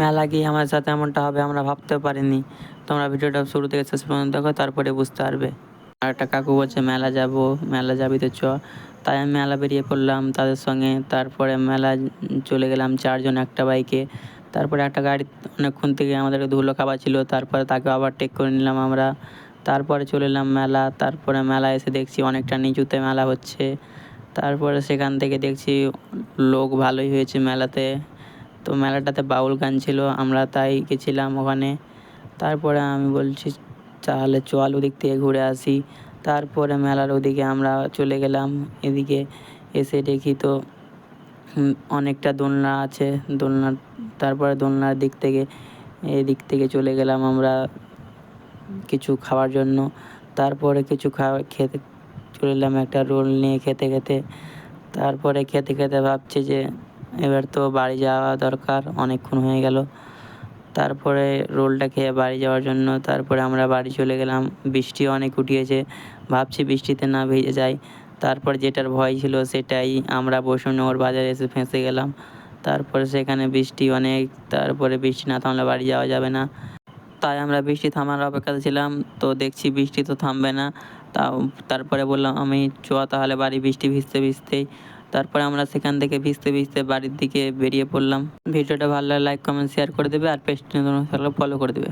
মেলা গিয়ে আমার সাথে এমনটা হবে আমরা ভাবতেও পারিনি। তোমরা ভিডিওটা শুরু থেকে শেষ পর্যন্ত দেখো, তারপরে বুঝতে পারবে। আর একটা কাকু বলছে মেলা যাব, মেলা যাবি তো চ। তাই আমি মেলা বেরিয়ে পড়লাম তাদের সঙ্গে। তারপরে মেলা চলে গেলাম 4 জন একটা বাইকে। তারপরে একটা গাড়ি অনেকক্ষণ থেকে আমাদেরকে ধুলো খাওয়াচ্ছিল, তারপরে তাকে ওভারটেক করে নিলাম আমরা। তারপরে চলে এলাম মেলা। তারপরে মেলা এসে দেখছি অনেকটা নিচুতে মেলা হচ্ছে। তারপরে সেখান থেকে দেখছি লোক ভালোই হয়েছে মেলাতে। তো মেলাটাতে বাউল গান ছিল, আমরা তাই গেছিলাম ওখানে। তারপরে আমি বলছি তাহলে চল ওদিক থেকে ঘুরে আসি। তারপরে মেলার ওদিকে আমরা চলে গেলাম। এদিকে এসে দেখি তো অনেকটা দোলনা আছে, দোলনার তারপরে দোলনার এদিক থেকে চলে গেলাম আমরা কিছু খাওয়ার জন্য। তারপরে কিছু খেতে চলে এলাম একটা রোল নিয়ে খেতে খেতে। তারপরে খেতে খেতে ভাবছি যে এবার তো বাড়ি যাওয়া দরকার, অনেকক্ষণ হয়ে গেল। তারপরে রোলটা খেয়ে বাড়ি যাওয়ার জন্য তারপরে আমরা বাড়ি চলে গেলাম। বৃষ্টি অনেক উঠিয়েছে, ভাবছি বৃষ্টিতে না ভিজে যাই। তারপর যেটার ভয় ছিল সেটাই, আমরা বসুনগর বাজারে এসে ফেঁসে গেলাম। তারপরে সেখানে বৃষ্টি অনেক, তারপরে বৃষ্টি না থামলে বাড়ি যাওয়া যাবে না। তাই আমরা বৃষ্টি থামার অপেক্ষাতে ছিলাম। তো দেখছি বৃষ্টি তো থামবে না। তাও তারপরে বললাম আমি চ তাহলে বাড়ি, বৃষ্টি ভিজতে ভিজতেই। তারপরে আমরা সেখান থেকে ভিজতে ভিজতে বাড়ির দিকে বেরিয়ে পড়লাম। ভিডিওটা ভালো লাগলে লাইক কমেন্ট শেয়ার করে দেবে, আর পেজটি নতুন থাকলে ফলো করে দেবে।